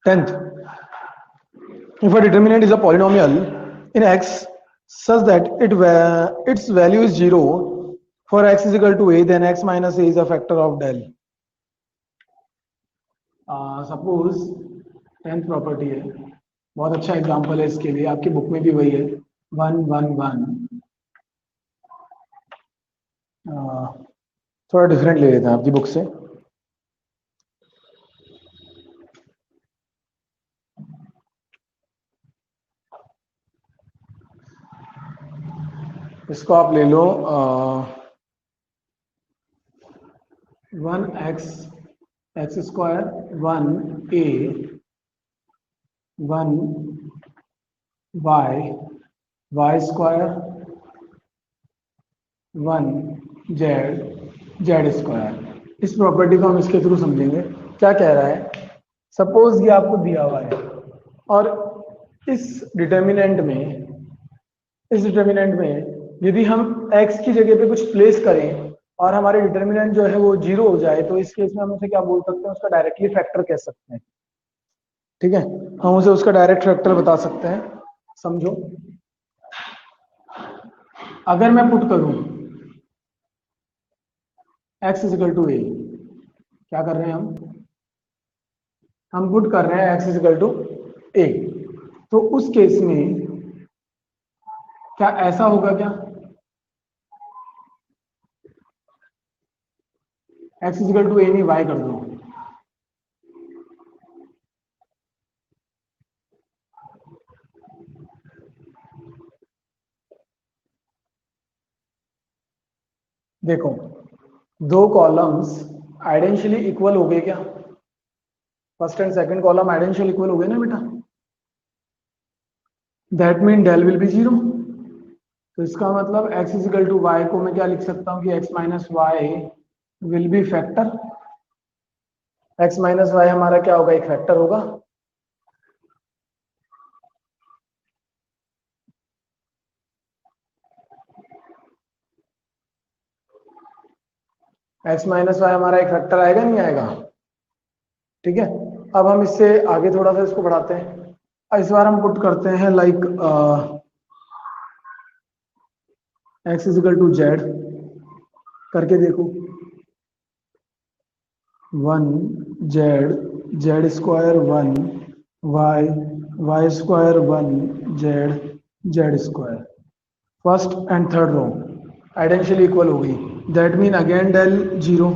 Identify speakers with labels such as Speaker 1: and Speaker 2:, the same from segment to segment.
Speaker 1: 10th, if a determinant is a polynomial in x such that its value is 0 for x is equal to a, then x minus a is a factor of del. Suppose 10th property है, बहुत अच्छा example है इसके लिए, आपकी book में भी वही है 1 1 1। थोड़ा डिफरेंट ले लेते हैं आपकी बुक से। इसको आप ले लो 1x x square 1a 1 y square 1 z square. इस प्रॉपर्टी को हम इसके थ्रू समझेंगे। क्या कह रहा है, सपोज ये आपको दिया हुआ है और इस डिटर्मिनेंट में यदि हम x की जगह पे कुछ प्लेस करें और हमारे डिटर्मिनेंट जो है वो 0 हो जाए, तो इस केस में हम उसे क्या बोल सकते हैं, उसका डायरेक्टली फैक्टर कह सकते हैं। ठीक है, हम उसे उसका डायरेक्ट फैक्टर बता सकते हैं। समझो, अगर मैं पुट करूं x is equal to a, क्या कर रहे हैं हम पुट कर रहे हैं x is equal to a, तो उस केस में क्या ऐसा होगा, क्या x is equal to a नहीं y कर दो, देखो दो कॉलम्स आइडेंशियली इक्वल हो गए क्या, first and second column identical equal हो गए ना बेटा, that mean del will be 0। तो इसका मतलब x is equal to y को मैं क्या लिख सकता हूं कि x minus y will be factor. x minus y हमारा क्या होगा, एक फैक्टर होगा। x माइनस वाई हमारा एक फैक्टर आएगा, नहीं आएगा? ठीक है, अब हम इससे आगे थोड़ा सा इसको बढ़ाते हैं। इस बार हम पुट करते हैं like x is equal to z करके देखो, 1 z square 1 y square 1 z square. First and third row identically equal हो गई, that mean again del 0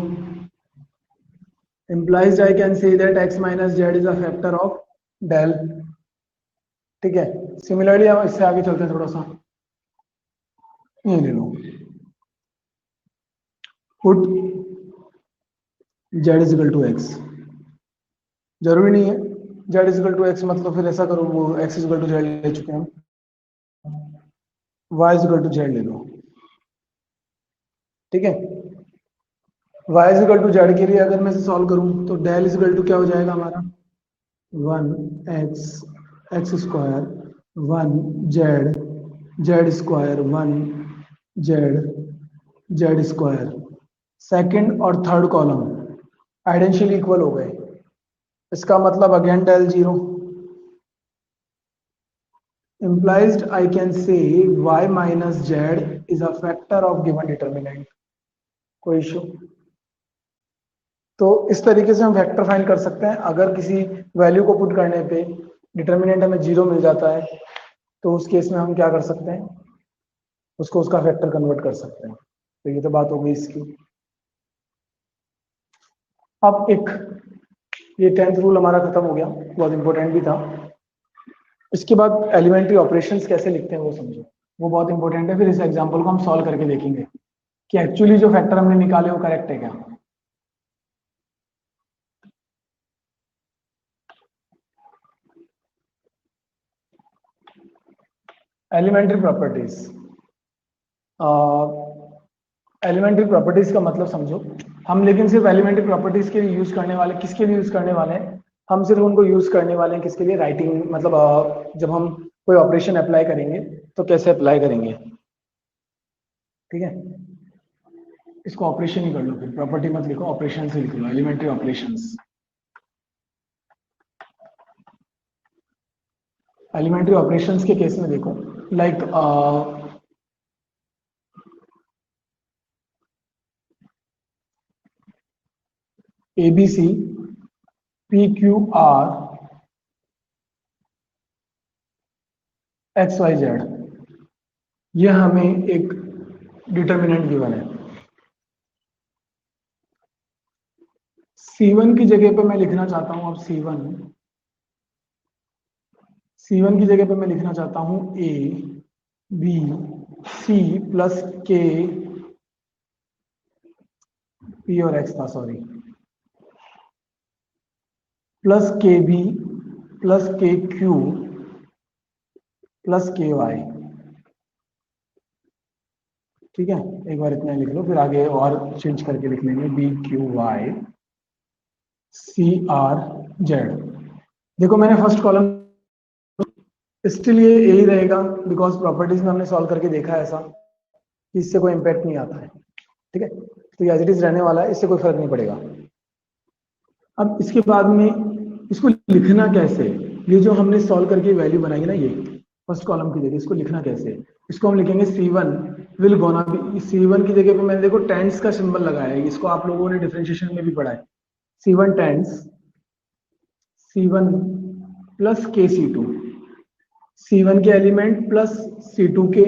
Speaker 1: implies I can say that x minus z is a factor of del। ठीक है, similarly हम इससे आगे चलते हैं, थोड़ा सा ये ले लो, put z is equal to x, जरूरी नहीं है z is equal to x, मतलब फिर ऐसा करो, वो x is equal to z ले चुके हैं हम, y is equal to z ले लो। ठीक है, y is equal to z के लिए अगर मैं इसे सॉल्व करूं तो डेल इज इक्वल टू क्या हो जाएगा हमारा, 1x square 1 z square 1 z square. Second और थर्ड कॉलम आइडेंशियली इक्वल हो गए, इसका मतलब again del 0 implies I can say y minus z is a factor of given determinant। कोई इशू? तो इस तरीके से हम वेक्टर फाइंड कर सकते हैं। अगर किसी वैल्यू को पुट करने पे डिटर्मिनेंट हमें 0 मिल जाता है, तो उस केस में हम क्या कर सकते हैं, उसको उसका वेक्टर कन्वर्ट कर सकते हैं। तो ये तो बात हो गई इसकी। अब एक ये 10th रूल हमारा खत्म हो गया, बहुत इंपॉर्टेंट भी था। इसके बाद एलिमेंट्री ऑपरेशंस कैसे लिखते हैं वो समझो, वो बहुत इंपॉर्टेंट है। फिर इस एग्जांपल को हम सॉल्व करके देखेंगे कि एक्चुअली जो फैक्टर हमने निकाले वो करेक्ट है क्या। एलिमेंट्री प्रॉपर्टीज, एलिमेंट्री प्रॉपर्टीज का मतलब समझो हम, लेकिन सिर्फ एलिमेंट्री प्रॉपर्टीज के लिए यूज करने वाले, किसके लिए यूज करने वाले हैं, हम सिर्फ उनको यूज करने वाले हैं किसके लिए, राइटिंग, मतलब जब हम कोई ऑपरेशन अप्लाई करेंगे तो कैसे अप्लाई करेंगे। ठीक है, इसको ऑपरेशन ही कर लो, फिर प्रॉपर्टी मत लिखो, ऑपरेशन से लिख लो, एलिमेंट्री ऑपरेशंस। एलिमेंट्री ऑपरेशंस के केस में देखो, लाइक ABC PQR XYZ, यह हमें एक डिटर्मिनेंट गिवन है। C1 की जगह पे मैं लिखना चाहता हूं, अब C1 की जगह पे मैं लिखना चाहता हूं A B C plus K P और X था, sorry, plus KB plus KQ plus KY। ठीक है, एक बार इतना लिख लो, फिर आगे और चेंज करके लिख लेंगे BQY CRZ। देखो मैंने फर्स्ट कॉलम, स्टिल ये यही रहेगा बिकॉज प्रॉपर्टीज में हमने सॉल्व करके देखा है ऐसा कि इससे कोई इंपैक्ट नहीं आता है। ठीक है, तो ये एज इट इज रहने वाला है, इससे कोई फर्क नहीं पड़ेगा। अब इसके बाद में इसको लिखना कैसे, ये जो हमने सॉल्व करके वैल्यू बनाई ना, ये फर्स्ट कॉलम की जगह इसको लिखना कैसे, इसको हम लिखेंगे C1 will gonna be, C1 की जगह पे मैंने देखो टेंस का सिंबल लगाया है, इसको आप लोगों ने डिफरेंशिएशन में भी पढ़ा है। C1 tense C1 plus KC2, C1 के एलिमेंट प्लस C2 के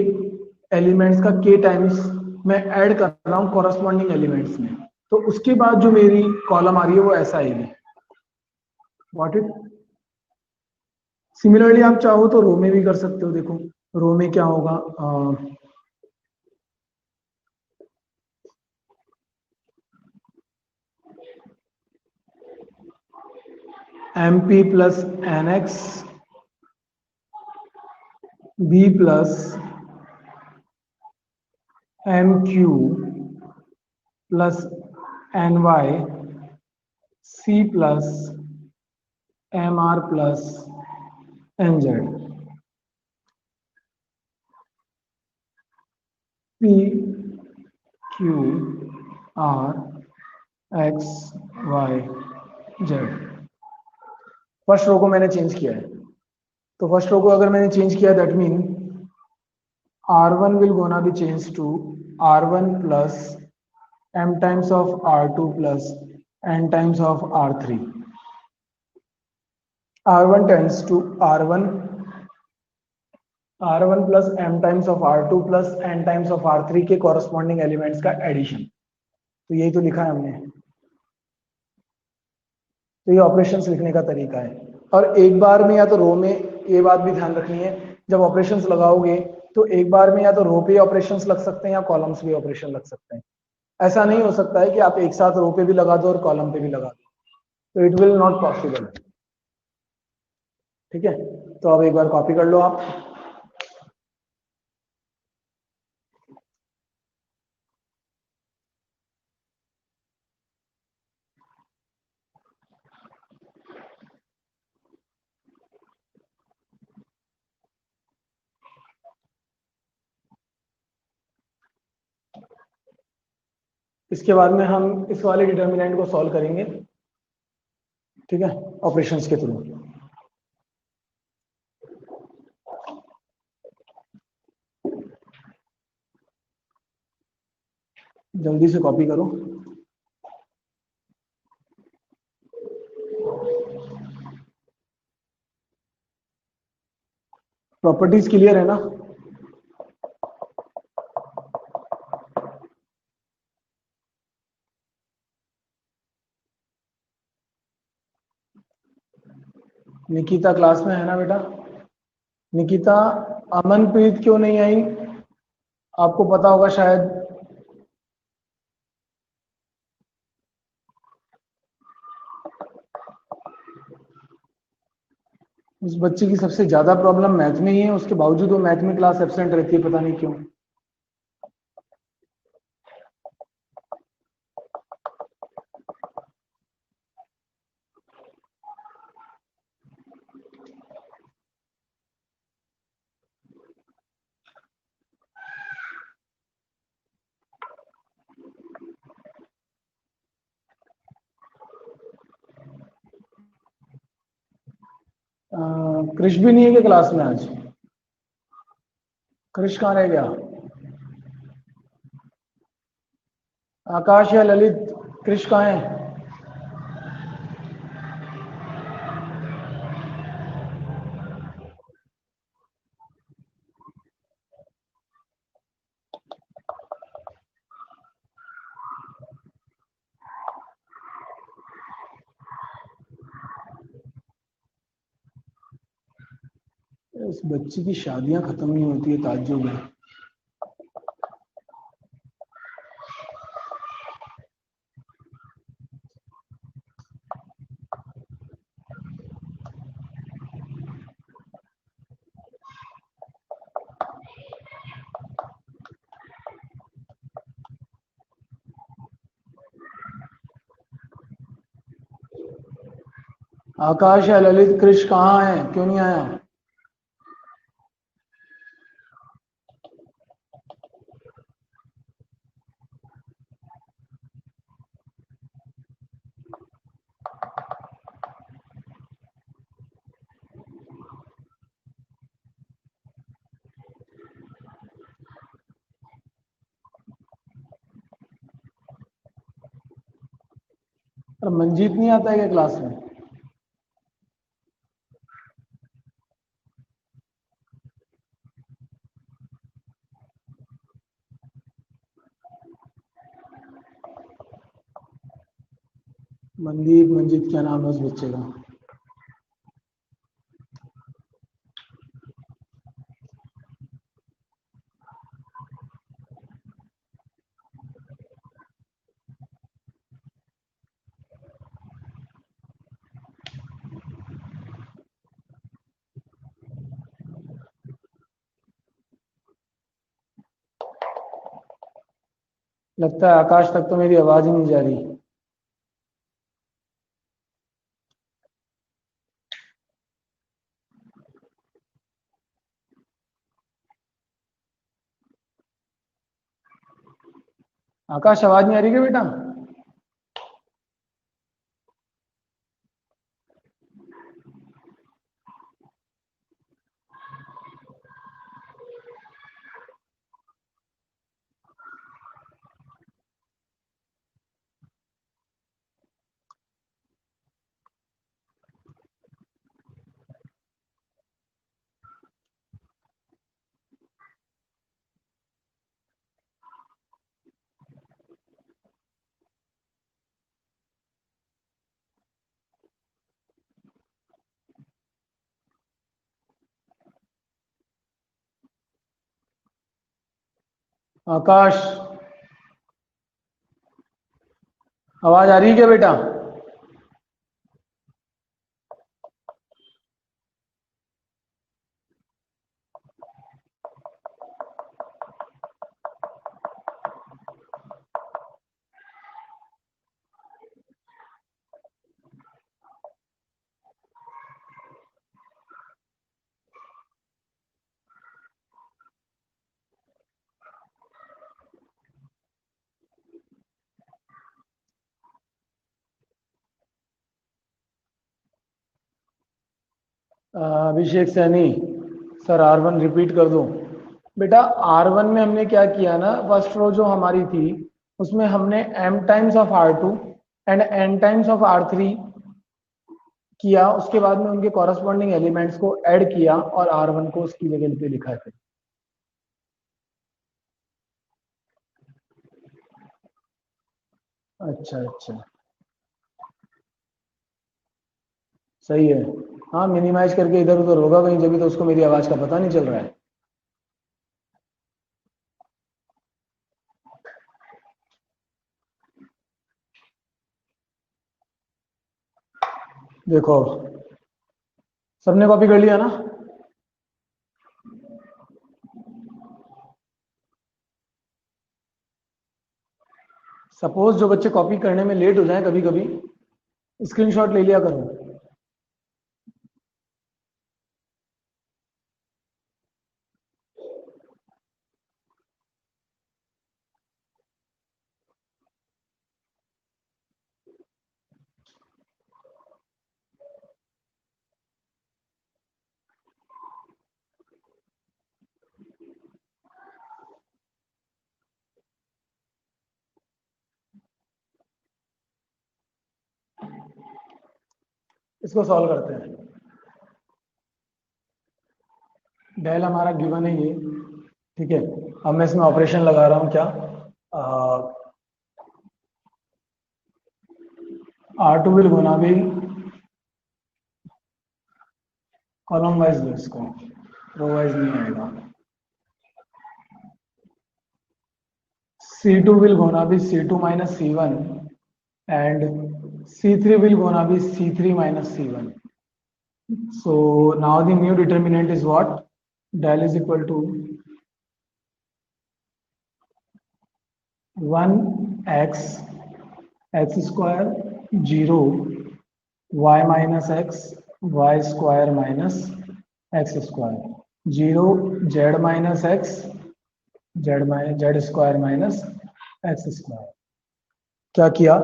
Speaker 1: एलिमेंट्स का K टाइम्स मैं ऐड कर रहा हूं कॉरस्पॉन्डिंग एलिमेंट्स में, तो उसके बाद जो मेरी कॉलम आ रही है वो ऐसा आएगी। व्हाट इट, सिमिलरली आप चाहो तो रो में भी कर सकते हो। देखो रो में क्या होगा, MP plus NX B plus MQ plus NY C plus MR plus NZ। P Q R X Y Z। First row को मैंने चेंज किया है, तो फर्स्ट रो को अगर मैंने चेंज किया that mean R1 will gonna be changed to R1 plus M times of R2 plus N times of R3। R1 tends to R1 plus M times of R2 plus N times of R3 के corresponding elements का addition. तो यही तो लिखा है हमने, तो ये ऑपरेशंस लिखने का तरीका है। और एक बार में या तो रो में, ये बात भी ध्यान रखनी है, जब ऑपरेशंस लगाओगे तो एक बार में या तो रो पे ऑपरेशंस लग सकते हैं या कॉलम्स पे ऑपरेशन लग सकते हैं। ऐसा नहीं हो सकता है कि आप एक साथ रो पे भी लगा दो और कॉलम पे भी लगा दो, तो इट विल नॉट पॉसिबल। ठीक है, तो अब एक बार कॉपी कर लो आप। इसके बाद में हम इस वाले डिटर्मिनेंट को सॉल्व करेंगे। ठीक है, ऑपरेशंस के थ्रू। जल्दी से कॉपी करो। प्रॉपर्टीज क्लियर है ना? निकिता क्लास में है ना बेटा? निकिता, अमनप्रीत क्यों नहीं आई? आपको पता होगा शायद। उस बच्चे की सबसे ज्यादा प्रॉब्लम मैथ में ही है, उसके बावजूद वो मैथ में क्लास एब्सेंट रहती है, पता नहीं क्यों। कृष भी नहीं है क्या क्लास में आज? कृष कहाँ रह गया? आकाश या ललित, कृष कहाँ है? इस बच्ची की शादियां खत्म नहीं होती है, ताज्जुब है। आकाश या ललित, कृष कहाँ है, क्यों नहीं आया? और मंजीत नहीं आता है क्या क्लास में? मंदीप, मंजीत क्या नाम है उस बच्चे का? लगता है आकाश तक तो मेरी आवाज ही नहीं जा रही। आकाश, आवाज नहीं आ रही क्या बेटा? आकाश, आवाज आ रही है क्या बेटा? अभिषेक सैनी सर, R1 रिपीट कर दो। बेटा, R1 में हमने क्या किया ना, फर्स्ट रो जो हमारी थी उसमें हमने m times of R2 and n times of R3 किया, उसके बाद में उनके कॉरस्पॉन्डिंग एलिमेंट्स को ऐड किया और R1 को उसकी जगह पे लिखा है। अच्छा अच्छा, सही है। हाँ, मिनिमाइज करके इधर उधर होगा कहीं, जब भी तो उसको मेरी आवाज का पता नहीं चल रहा है। देखो, सबने कॉपी कर लिया ना? सपोज जो बच्चे कॉपी करने में लेट हो जाए कभी कभी, स्क्रीनशॉट ले लिया करो। इसको सॉल्व करते हैं। डेल हमारा गिवन है ये, ठीक है। अब मैं इसमें ऑपरेशन लगा रहा हूँ क्या, R2 विल गोना भी, कॉलम वाइज लो इसको, रो वाइज नहीं आएगा। C2 will gonna be C2 minus C1 and C3 will gonna be C3 minus C1. So now the new determinant is what? Del is equal to 1x x square 0 y minus x y square minus x square 0 z minus x z square minus x square। क्या किया,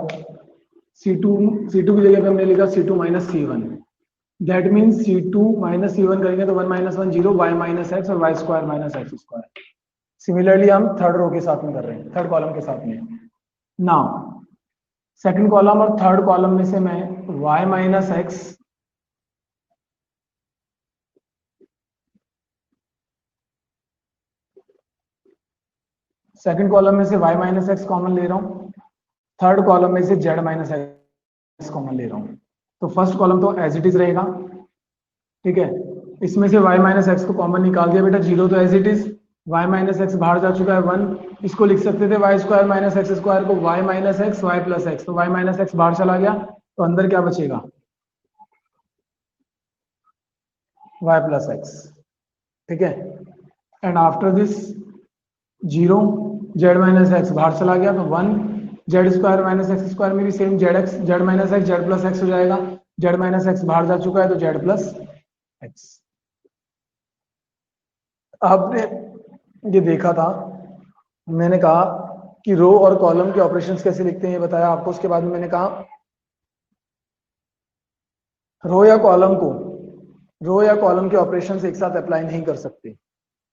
Speaker 1: C2 की जगह पे हमने लिखा C2 minus C1, that means C2 minus C1 करेंगे तो 1 minus 1 0 y minus x और y square minus x square. Similarly हम थर्ड रो के साथ में कर रहे हैं, थर्ड कॉलम के साथ में। नाउ सेकंड कॉलम और थर्ड कॉलम में से मैं y minus x second column में से y माइनस एक्स कॉमन ले रहा हूं, थर्ड कॉलम में से z माइनस एक्स कॉमन ले रहा हूं। तो फर्स्ट कॉलम तो एज इट इज रहेगा, ठीक है। इसमें से y माइनस एक्स को कॉमन निकाल दिया बेटा, जीरो तो as it is, y minus x बाहर जा चुका है 1, इसको लिख सकते थे y square minus x square को y minus x y plus x, तो y माइनस एक्स बाहर चला गया तो अंदर क्या बचेगा, y प्लस एक्स, ठीक है। And after this 0 z minus x बाहर चला गया तो 1 z square minus x square में भी same z minus x z plus x हो जाएगा, z माइनस एक्स बाहर जा चुका है तो z प्लस एक्स। आपने ये देखा था, मैंने कहा कि रो और कॉलम के ऑपरेशंस कैसे लिखते हैं ये बताया आपको। उसके बाद में मैंने कहा रो या कॉलम के ऑपरेशंस एक साथ अप्लाई नहीं कर सकते।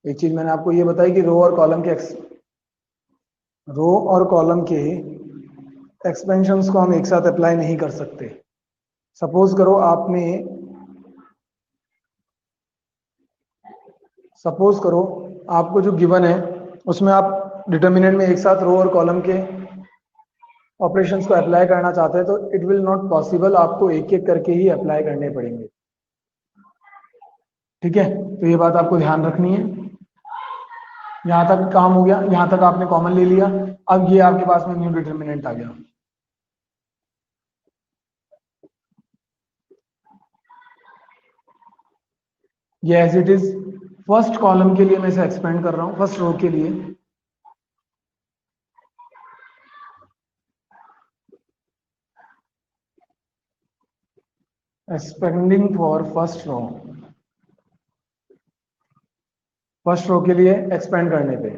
Speaker 1: एक चीज मैंने आपको ये बताई कि रो और कॉलम के एक्सपेंशंस को हम एक साथ अप्लाई नहीं कर सकते। सपोज करो आपको जो गिवन है उसमें आप डिटर्मिनेंट में एक साथ रो और कॉलम के ऑपरेशंस को अप्लाई करना चाहते हैं तो इट विल नॉट पॉसिबल, आपको एक एक करके ही अप्लाई करने पड़ेंगे, ठीक है। तो ये बात आपको ध्यान रखनी है। यहां तक काम हो गया, यहां तक आपने कॉमन ले लिया। अब ये आपके पास में न्यू डिटर्मिनेंट आ गया। ये as it is first column के लिए मैं इसे एक्सपेंड कर रहा हूं, फर्स्ट रो के लिए एक्सपेंडिंग फॉर फर्स्ट रो के लिए एक्सपेंड करने पे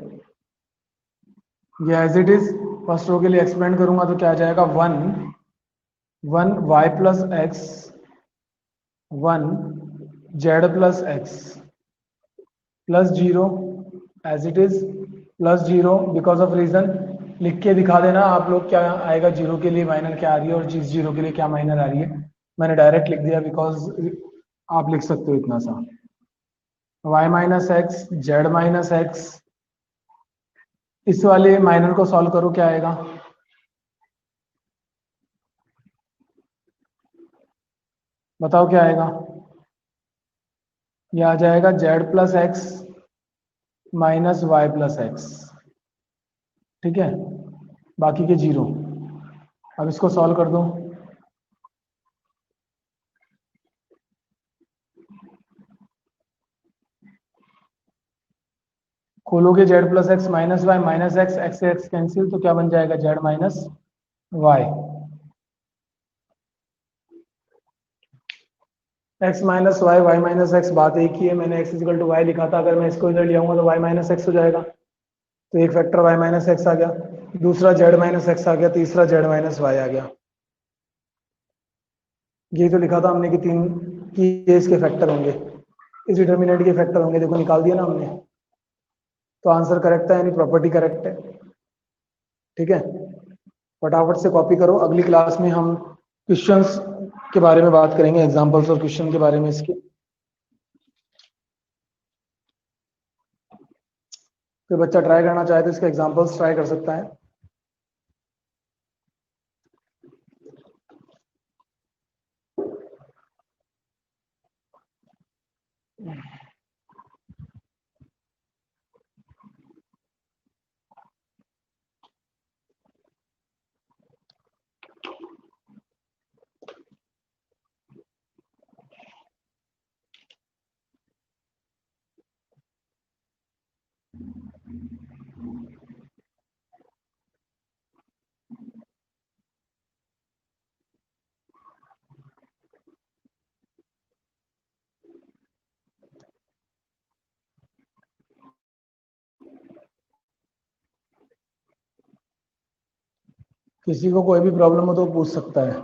Speaker 1: ये as it is first row के लिए एक्सपेंड करूंगा तो क्या आ जाएगा 1 y plus x 1 z plus x plus 0 as it is plus 0 because of reason. लिख के दिखा देना आप लोग क्या आएगा, 0 के लिए माइनर क्या आ रही है और जिस 0 के लिए क्या माइनर आ रही है। मैंने डायरेक्ट लिख दिया बिकॉज आप लिख सकते हो इतना सा, y minus x Z minus x. इस वाले माइनर को सॉल्व करो, क्या आएगा, बताओ क्या आएगा। यह आ जाएगा z plus x minus y plus x, ठीक है, बाकी के 0। अब इसको सॉल्व कर दो, खोलोगे z plus x minus y minus x, x से एक्स कैंसिल तो क्या बन जाएगा z minus y. x minus y y minus x बात एक ही है, मैंने x इक्वल टू वाई लिखा था, अगर मैं इसको इधर ले आऊंगा तो y माइनस एक्स हो जाएगा, तो एक फैक्टर y माइनस एक्स आ गया, दूसरा z माइनस एक्स आ गया, तीसरा z माइनस वाई आ गया। ये तो लिखा था हमने कि तीन की इसके फैक्टर होंगे, इस डिटर्मिनेंट के फैक्टर होंगे, देखो निकाल दिया ना हमने, तो आंसर करेक्ट है, यानी प्रॉपर्टी करेक्ट है, ठीक है। फटाफट से कॉपी करो, अगली क्लास में हम क्वेश्चंस के बारे में बात करेंगे, एग्जांपल्स और क्वेश्चन के बारे में इसके। कोई बच्चा ट्राई करना चाहे तो इसके एग्जांपल्स ट्राई कर सकता है। किसी को कोई भी प्रॉब्लम हो तो पूछ सकता है।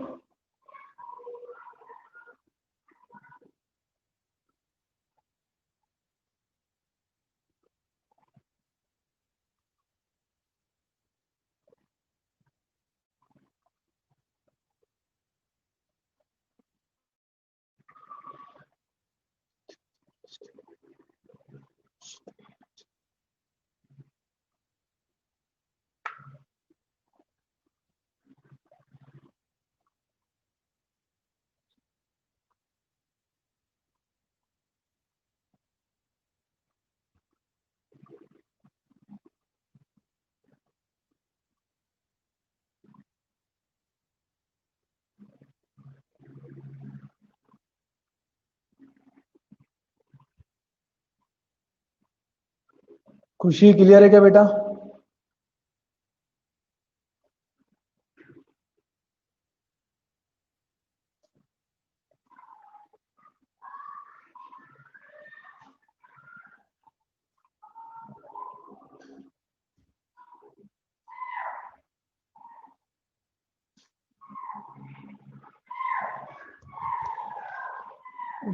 Speaker 1: खुशी क्लियर है क्या बेटा?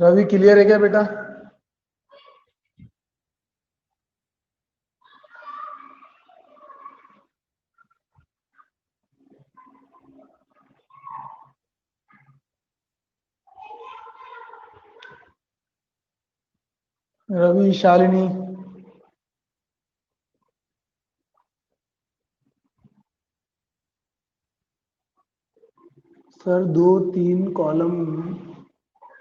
Speaker 1: रवि क्लियर है क्या बेटा? Ravi, Shalini, sir 2 3 column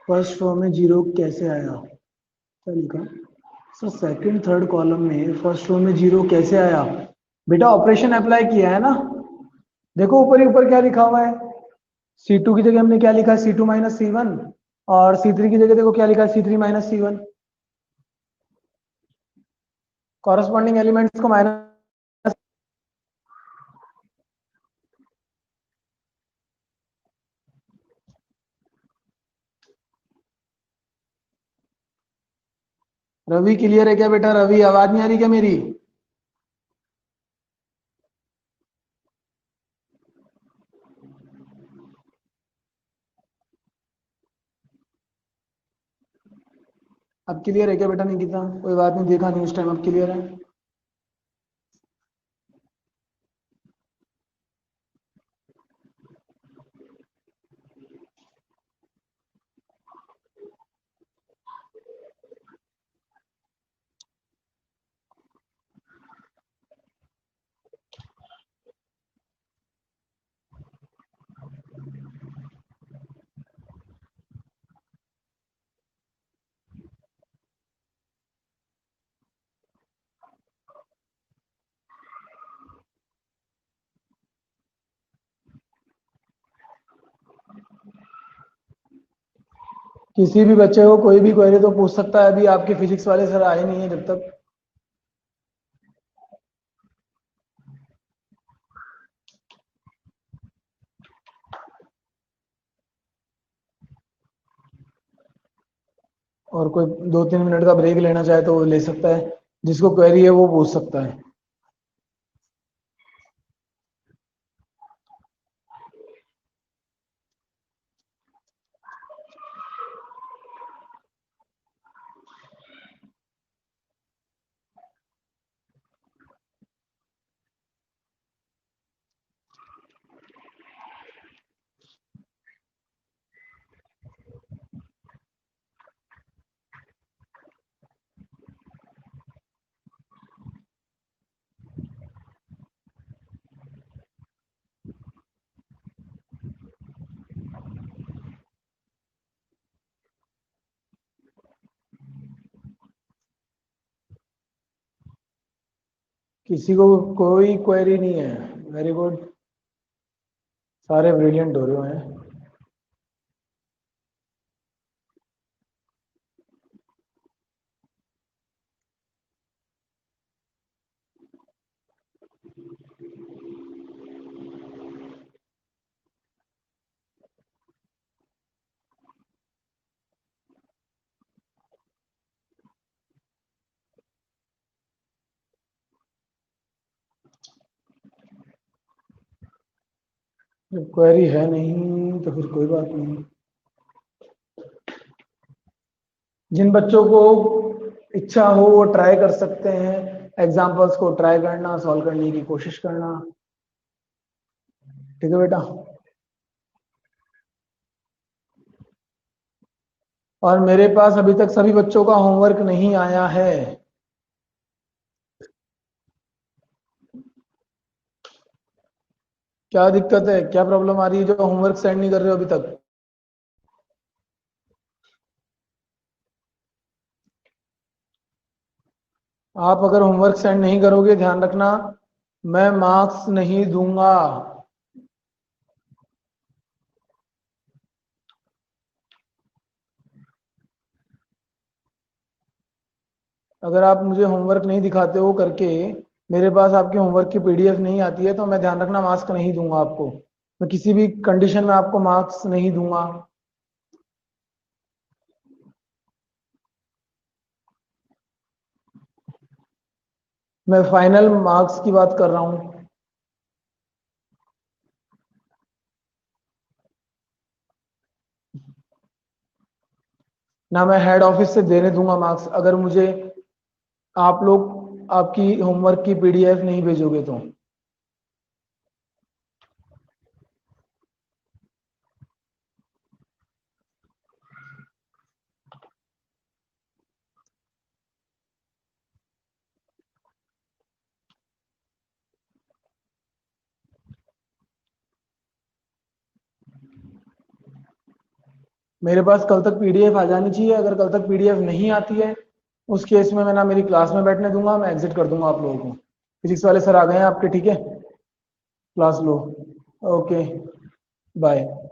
Speaker 1: first row में जीरो कैसे आया? क्या लिखा सर? सेकंड थर्ड कॉलम में फर्स्ट रो में जीरो कैसे आया? बेटा ऑपरेशन अप्लाई किया है ना। देखो ऊपर ही ऊपर क्या लिखा हुआ है। C2 की जगह हमने क्या लिखा है? C2 minus C1। और C3 की जगह देखो क्या लिखा है? C3 minus C1। Corresponding elements को माइनस। रवि क्लियर है क्या बेटा? रवि आवाज नहीं आ रही क्या मेरी? अब क्लियर है क्या बेटा? नहीं कितना कोई बात नहीं, देखा नहीं उस टाइम, अब क्लियर है। किसी भी बच्चे को कोई भी क्वेरी तो पूछ सकता है, अभी आपके फिजिक्स वाले सर आए नहीं है जब तक। और कोई 2 3 मिनट का ब्रेक लेना चाहे तो वो ले सकता है, जिसको क्वेरी है वो पूछ सकता है। किसी को कोई क्वेरी नहीं है। वेरी गुड, सारे ब्रिलियंट हो रहे हैं। जब क्वेरी है नहीं तो फिर कोई बात नहीं। जिन बच्चों को इच्छा हो वो ट्राई कर सकते हैं, एग्जाम्पल्स को ट्राई करना, सॉल्व करने की कोशिश करना। ठीक है बेटा। और मेरे पास अभी तक सभी बच्चों का होमवर्क नहीं आया है। क्या दिक्कत है, क्या प्रॉब्लम आ रही है जो होमवर्क सेंड नहीं कर रहे हो अभी तक? आप अगर होमवर्क सेंड नहीं करोगे, ध्यान रखना, मैं मार्क्स नहीं दूंगा। अगर आप मुझे होमवर्क नहीं दिखाते हो करके, मेरे पास आपके होमवर्क की पीडीएफ नहीं आती है, तो मैं ध्यान रखना मार्क्स नहीं दूंगा आपको। मैं किसी भी कंडीशन में आपको मार्क्स नहीं दूंगा। मैं फाइनल मार्क्स की बात कर रहा हूं। ना मैं हेड ऑफिस से देने दूंगा मार्क्स, अगर मुझे आप लोग आपकी होमवर्क की पीडीएफ नहीं भेजोगे तो। मेरे पास कल तक पीडीएफ आ जानी चाहिए। अगर कल तक पीडीएफ नहीं आती है, उस केस में मैं ना मेरी क्लास में बैठने दूंगा, मैं एग्जिट कर दूंगा आप लोगों को। फिजिक्स वाले सर आ गए हैं आपके, ठीक है? क्लास लो। Okay, bye.